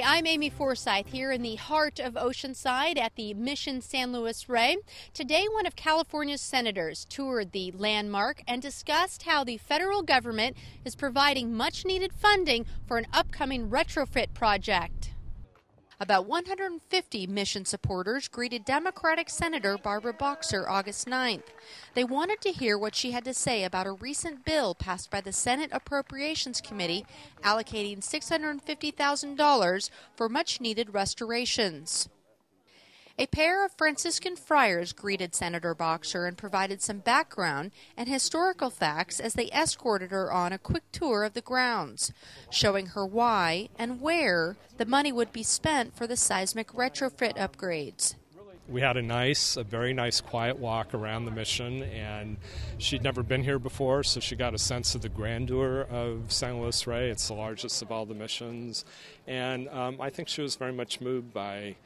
I'm Amy Forsyth here in the heart of Oceanside at the Mission San Luis Rey. Today, one of California's senators toured the landmark and discussed how the federal government is providing much-needed funding for an upcoming retrofit project. About 150 Mission supporters greeted Democratic Senator Barbara Boxer August 9th. They wanted to hear what she had to say about a recent bill passed by the Senate Appropriations Committee allocating $650,000 for much-needed restorations. A pair of Franciscan friars greeted Senator Boxer and provided some background and historical facts as they escorted her on a quick tour of the grounds, showing her why and where the money would be spent for the seismic retrofit upgrades. We had a very nice quiet walk around the Mission, and she'd never been here before, so she got a sense of the grandeur of San Luis Rey. It's the largest of all the missions, and I think she was very much moved by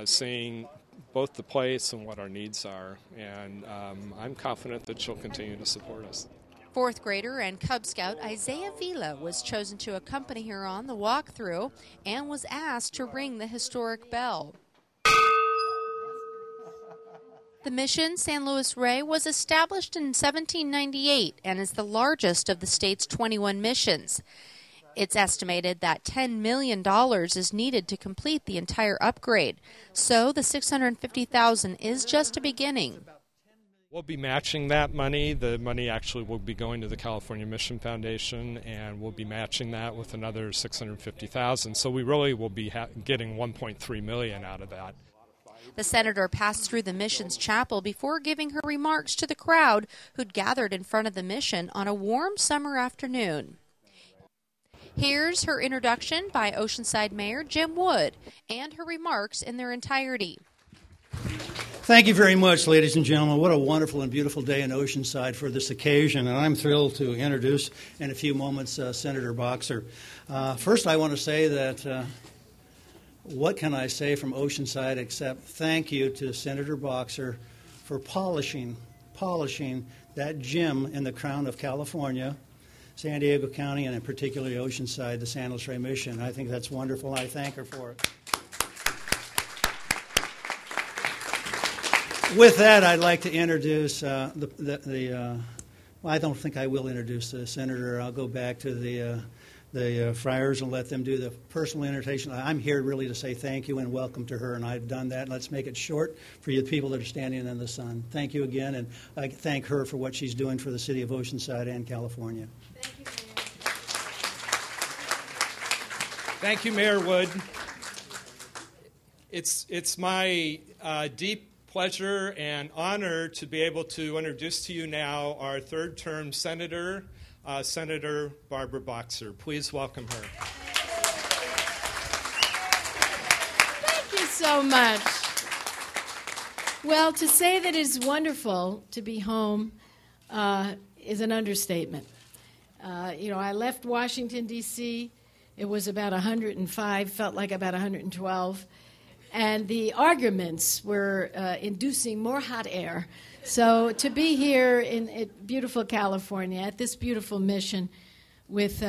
seeing both the place and what our needs are, and I'm confident that she'll continue to support us. Fourth grader and Cub Scout Isaiah Vila was chosen to accompany her on the walkthrough and was asked to ring the historic bell. The Mission San Luis Rey was established in 1798 and is the largest of the state's 21 missions. It's estimated that $10 million is needed to complete the entire upgrade, so the $650,000 is just a beginning. We'll be matching that money. The money actually will be going to the California Mission Foundation, and we'll be matching that with another $650,000. So we really will be getting $1.3 million out of that. The senator passed through the mission's chapel before giving her remarks to the crowd who'd gathered in front of the mission on a warm summer afternoon. Here's her introduction by Oceanside Mayor Jim Wood and her remarks in their entirety. Thank you very much, ladies and gentlemen. What a wonderful and beautiful day in Oceanside for this occasion, and I'm thrilled to introduce in a few moments Senator Boxer. First, I want to say that what can I say from Oceanside except thank you to Senator Boxer for polishing that gem in the crown of California, San Diego County, and in particular Oceanside, the San Luis Rey Mission. I think that's wonderful. I thank her for it. With that, I'd like to introduce I don't think I will introduce the senator. I'll go back to the friars and let them do the personal invitation. I'm here really to say thank you and welcome to her, and I've done that. Let's make it short for you people that are standing in the sun. Thank you again, and I thank her for what she's doing for the city of Oceanside and California. Thank you, Mayor. Thank you, Mayor Wood. It's my deep pleasure and honor to be able to introduce to you now our third-term senator, Senator Barbara Boxer. Please welcome her. Thank you so much. Well, to say that it's wonderful to be home is an understatement. I left Washington, D.C. It was about 105, felt like about 112. And the arguments were inducing more hot air. So to be here in beautiful California at this beautiful mission with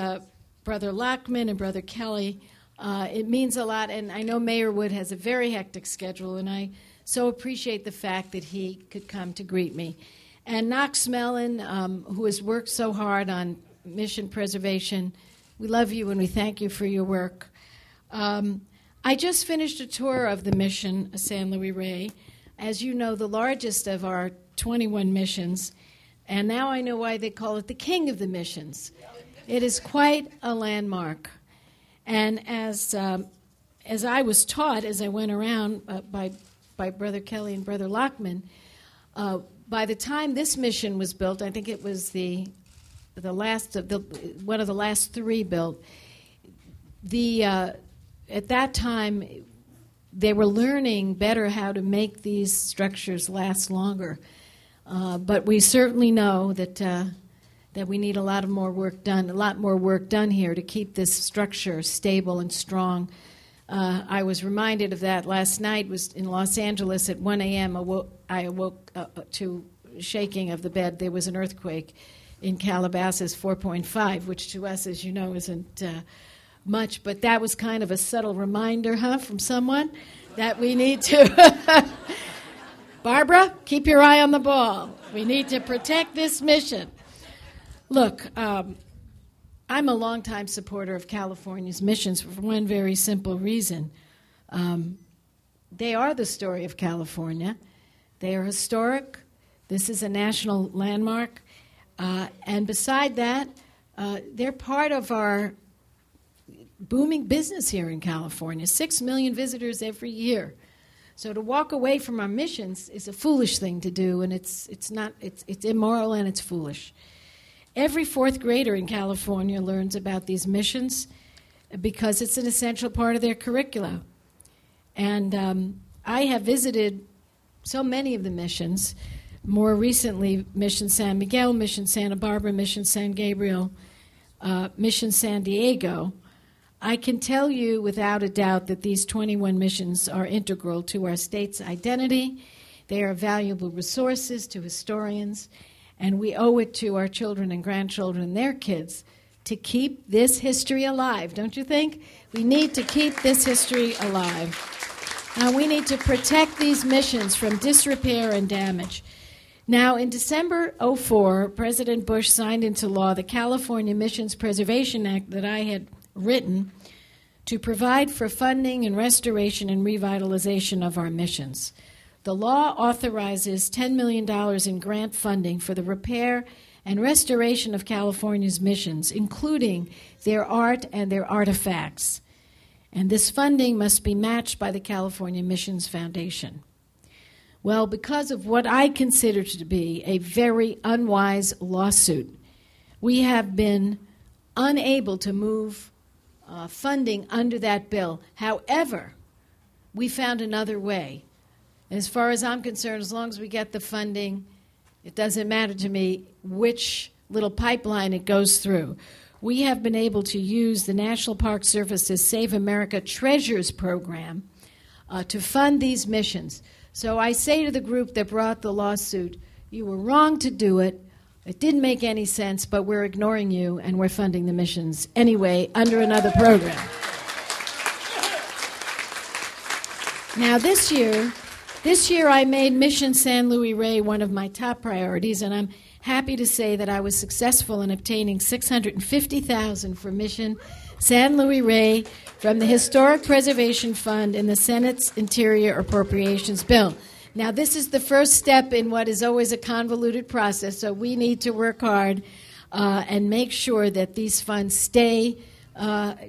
Brother Lockman and Brother Kelly, it means a lot. And I know Mayor Wood has a very hectic schedule, and I so appreciate the fact that he could come to greet me. And Knox Mellon, who has worked so hard on mission preservation, we love you and we thank you for your work. I just finished a tour of the mission, San Luis Rey, as you know, the largest of our 21 missions, and now I know why they call it the king of the missions. It is quite a landmark. And as I was taught as I went around by Brother Kelly and Brother Lockman, by the time this mission was built, I think it was one of the last three built, at that time, they were learning better how to make these structures last longer. But we certainly know that we need a lot more work done here to keep this structure stable and strong. I was reminded of that last night. Was in Los Angeles at 1 a.m. I awoke to shaking of the bed. There was an earthquake in Calabasas, 4.5, which to us, as you know, isn't much, but that was kind of a subtle reminder, from someone that we need to... Barbara, keep your eye on the ball. We need to protect this mission. Look, I'm a longtime supporter of California's missions for one very simple reason. They are the story of California. They are historic. This is a national landmark. And beside that, they're part of our booming business here in California. 6 million visitors every year. So to walk away from our missions is a foolish thing to do, and it's immoral and it's foolish. Every fourth grader in California learns about these missions because it's an essential part of their curricula. And I have visited so many of the missions, more recently Mission San Miguel, Mission Santa Barbara, Mission San Gabriel, Mission San Diego. I can tell you without a doubt that these 21 missions are integral to our state's identity. They are valuable resources to historians, and we owe it to our children and grandchildren and their kids to keep this history alive, don't you think? We need to keep this history alive. And we need to protect these missions from disrepair and damage. Now, in December 2004, President Bush signed into law the California Missions Preservation Act that I had written to provide for funding and restoration and revitalization of our missions. The law authorizes $10 million in grant funding for the repair and restoration of California's missions, including their art and their artifacts. And this funding must be matched by the California Missions Foundation. Well, because of what I consider to be a very unwise lawsuit, we have been unable to move funding under that bill. However, we found another way. As far as I'm concerned, as long as we get the funding, it doesn't matter to me which little pipeline it goes through. We have been able to use the National Park Service's Save America Treasures program to fund these missions. So I say to the group that brought the lawsuit, you were wrong to do it. It didn't make any sense, but we're ignoring you, and we're funding the missions anyway under another program. Now, this year I made Mission San Luis Rey one of my top priorities, and I'm happy to say that I was successful in obtaining $650,000 for Mission San Luis Rey from the Historic Preservation Fund in the Senate's Interior Appropriations Bill. Now, this is the first step in what is always a convoluted process, so we need to work hard and make sure that these funds stay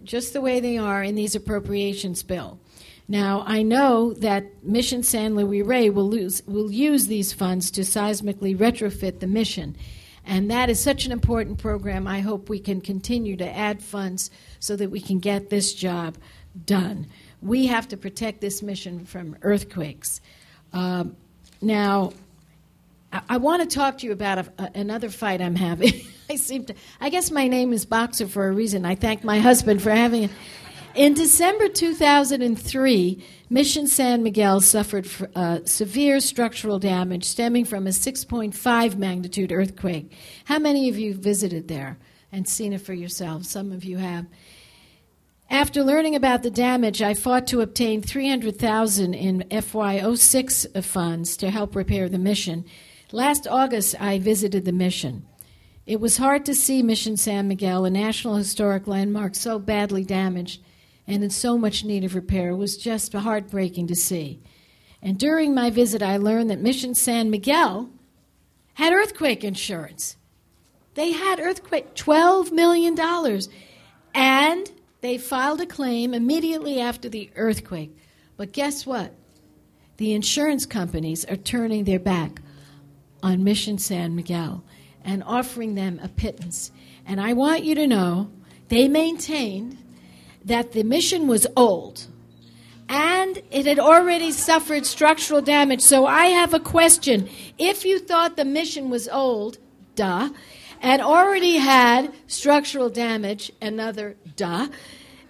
just the way they are in these appropriations bill. Now, I know that Mission San Luis Rey will use these funds to seismically retrofit the mission, and that is such an important program. I hope we can continue to add funds so that we can get this job done. We have to protect this mission from earthquakes. Now, I want to talk to you about another fight I'm having. I guess my name is Boxer for a reason. I thank my husband for having it. In December 2003, Mission San Miguel suffered severe structural damage stemming from a 6.5 magnitude earthquake. How many of you visited there and seen it for yourselves? Some of you have. After learning about the damage, I fought to obtain $300,000 in FY06 funds to help repair the mission. Last August, I visited the mission. It was hard to see Mission San Miguel, a National Historic Landmark, so badly damaged and in so much need of repair. It was just heartbreaking to see. And during my visit, I learned that Mission San Miguel had earthquake insurance. They had $12 million. And they filed a claim immediately after the earthquake. But guess what? The insurance companies are turning their back on Mission San Miguel and offering them a pittance. And I want you to know they maintained that the mission was old and it had already suffered structural damage. So I have a question. If you thought the mission was old, and already had structural damage, another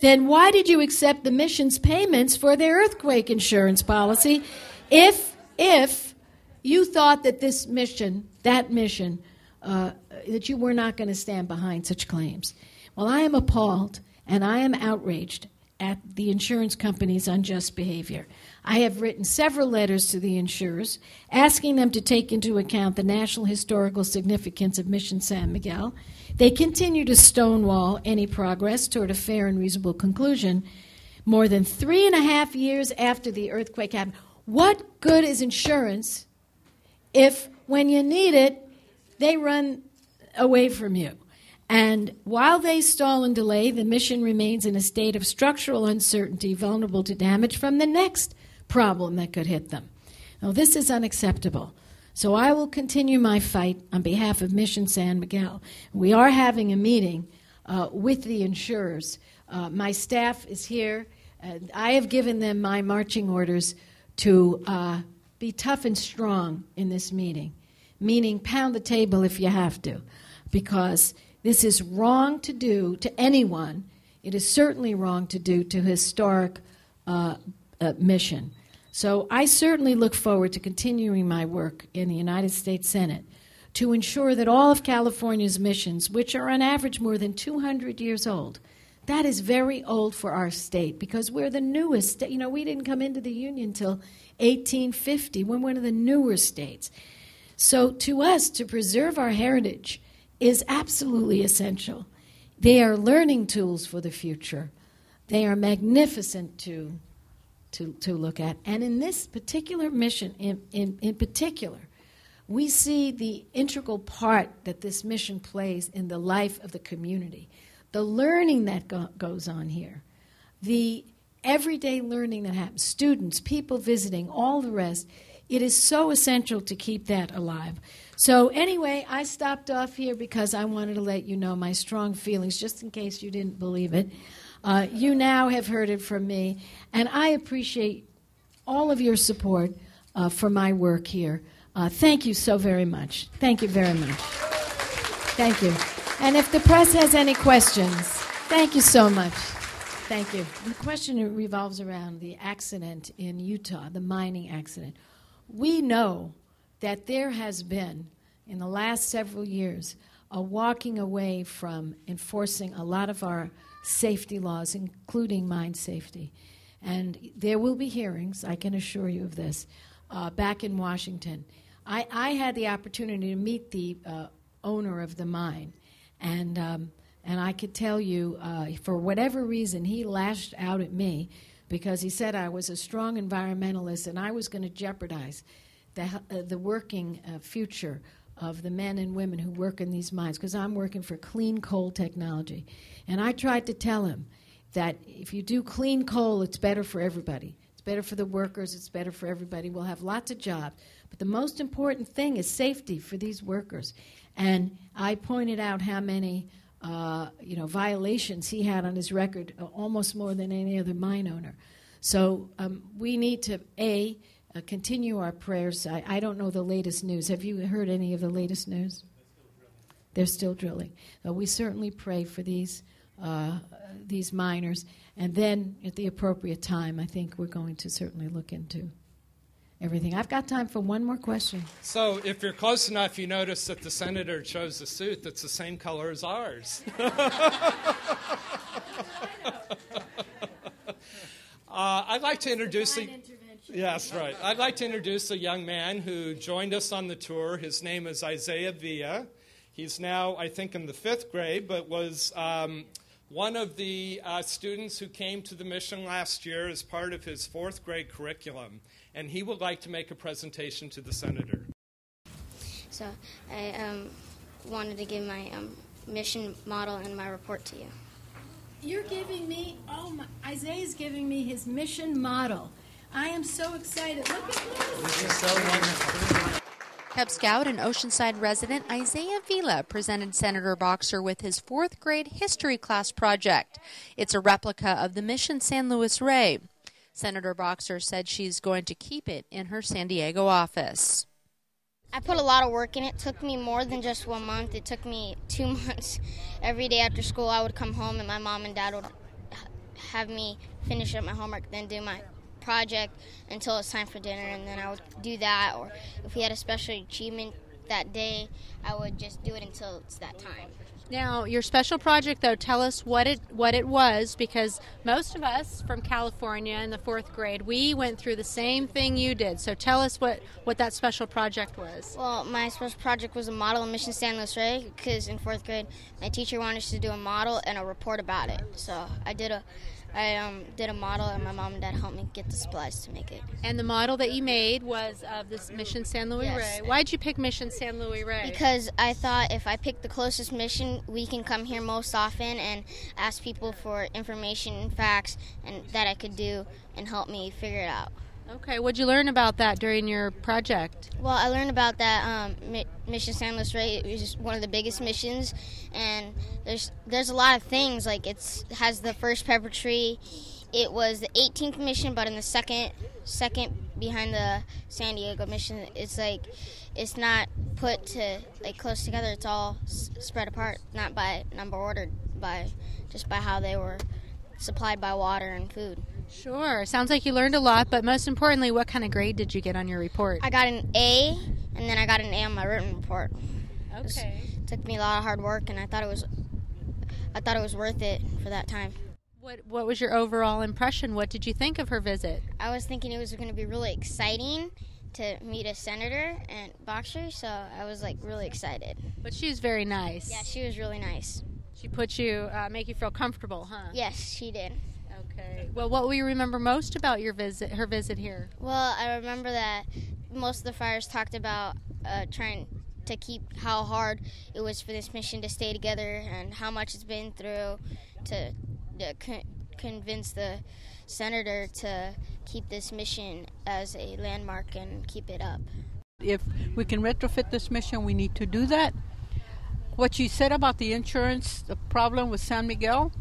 then why did you accept the mission's payments for their earthquake insurance policy if you thought that that you were not going to stand behind such claims? Well, I am appalled, and I am outraged at the insurance company's unjust behavior. I have written several letters to the insurers asking them to take into account the national historical significance of Mission San Miguel. They continue to stonewall any progress toward a fair and reasonable conclusion more than 3.5 years after the earthquake happened. What good is insurance if, when you need it, they run away from you? And while they stall and delay, the mission remains in a state of structural uncertainty, vulnerable to damage from the next problem that could hit them. Now, this is unacceptable. So I will continue my fight on behalf of Mission San Miguel. We are having a meeting with the insurers. My staff is here. I have given them my marching orders to be tough and strong in this meeting, meaning pound the table if you have to, because this is wrong to do to anyone. It is certainly wrong to do to historic mission. So I certainly look forward to continuing my work in the United States Senate to ensure that all of California's missions, which are on average more than 200 years old, that is very old for our state because we're the newest state. You know, we didn't come into the Union until 1850. We're one of the newer states. So to us, to preserve our heritage is absolutely essential. They are learning tools for the future. They are magnificent to look at. And in this particular mission, in particular, we see the integral part that this mission plays in the life of the community. The learning that goes on here, the everyday learning that happens, students, people visiting, all the rest, it is so essential to keep that alive. So anyway, I stopped off here because I wanted to let you know my strong feelings, just in case you didn't believe it. You now have heard it from me, and I appreciate all of your support for my work here. Thank you so very much. Thank you very much. Thank you. And if the press has any questions, thank you so much. Thank you. The question revolves around the accident in Utah, the mining accident. We know that there has been, in the last several years, a walking away from enforcing a lot of our safety laws, including mine safety. And there will be hearings, I can assure you of this, back in Washington. I had the opportunity to meet the owner of the mine, and I could tell you, for whatever reason, he lashed out at me because he said I was a strong environmentalist and I was going to jeopardize the working future of the men and women who work in these mines, because I'm working for clean coal technology. And I tried to tell him that if you do clean coal, it's better for everybody. It's better for the workers. It's better for everybody. We'll have lots of jobs. But the most important thing is safety for these workers. And I pointed out how many violations he had on his record, almost more than any other mine owner. So we need to, continue our prayers. I don't know the latest news. Have you heard any of the latest news? They're still drilling. We certainly pray for these miners. And then at the appropriate time, I think we're going to certainly look into everything. I've got time for one more question. So if you're close enough, you notice that the senator chose a suit that's the same color as ours. I'd like to introduce Yes, right. I'd like to introduce a young man who joined us on the tour. His name is Isaiah Villa. He's now, I think, in the 5th grade, but was one of the students who came to the mission last year as part of his 4th grade curriculum. And he would like to make a presentation to the senator. So I wanted to give my mission model and my report to you. You're giving me, Isaiah's giving me his mission model. I am so excited. Look at this. This is so wonderful. Cub Scout and Oceanside resident Isaiah Villa presented Senator Boxer with his 4th grade history class project. It's a replica of the Mission San Luis Rey. Senator Boxer said she's going to keep it in her San Diego office. I put a lot of work in it. It took me more than just 1 month. It took me 2 months. Every day after school, I would come home and my mom and dad would have me finish up my homework, then do my project until it's time for dinner, and then I would do that. Or if we had a special achievement that day, I would just do it until it's that time. Now, your special project, though, tell us what it was, because most of us from California in the 4th grade, we went through the same thing you did. So tell us what that special project was. Well, my special project was a model of Mission San Luis Rey, because in 4th grade, my teacher wanted us to do a model and a report about it. So I did a model, and my mom and dad helped me get the supplies to make it. And the model that you made was of this Mission San Luis Yes. Rey. Why'd you pick Mission San Luis Rey? Because I thought if I pick the closest mission, we can come here most often and ask people for information and facts and that I could do and help me figure it out. Okay, what'd you learn about that during your project? Well, I learned about that Mission San Luis Rey. It was one of the biggest missions, and there's a lot of things. Like it has the first pepper tree. It was the 18th mission, but in the second behind the San Diego mission, it's not put to close together. It's all spread apart, not by number ordered, just by how they were supplied by water and food. Sure. Sounds like you learned a lot, but most importantly, what kind of grade did you get on your report? I got an A, and then I got an A on my written report. Okay. It took me a lot of hard work, and I thought it was worth it for that time. What was your overall impression? What did you think of her visit? I was thinking it was going to be really exciting to meet a senator and boxer, so I was really excited. But she was very nice. Yeah, she was really nice. She make you feel comfortable, huh? Yes, she did. Okay. Well, what will you remember most about her visit here? Well, I remember that most of the friars talked about trying to keep how hard it was for this mission to stay together and how much it's been through to convince the senator to keep this mission as a landmark and keep it up. If we can retrofit this mission, we need to do that. What you said about the insurance, the problem with San Miguel,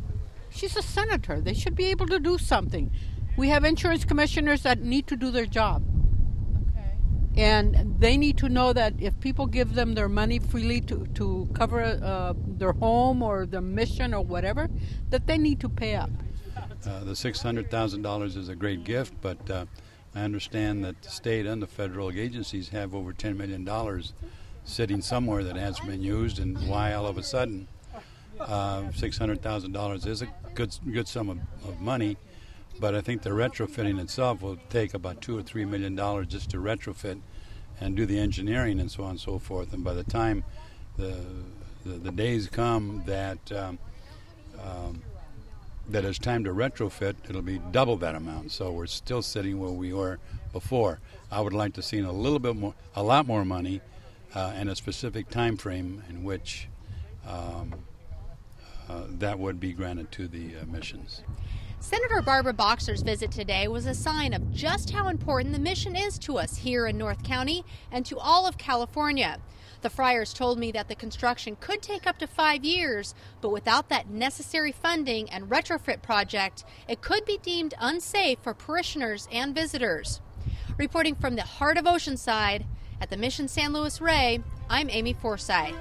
she's a senator. They should be able to do something. We have insurance commissioners that need to do their job. Okay. And they need to know that if people give them their money freely to cover their home or their mission or whatever, that they need to pay up. The $600,000 is a great gift, but I understand that the state and the federal agencies have over $10 million sitting somewhere that hasn't been used, and why all of a sudden $600,000 is a good sum of money, but I think the retrofitting itself will take about $2 or $3 million just to retrofit and do the engineering and so on and so forth. And by the time the days come that it's time to retrofit, it'll be double that amount. So we're still sitting where we were before. I would like to see a lot more money and a specific time frame in which that would be granted to the missions. Senator Barbara Boxer's visit today was a sign of just how important the mission is to us here in North County and to all of California. The friars told me that the construction could take up to 5 years, but without that necessary funding and retrofit project, it could be deemed unsafe for parishioners and visitors. Reporting from the heart of Oceanside at the Mission San Luis Rey, I'm Amy Forsythe.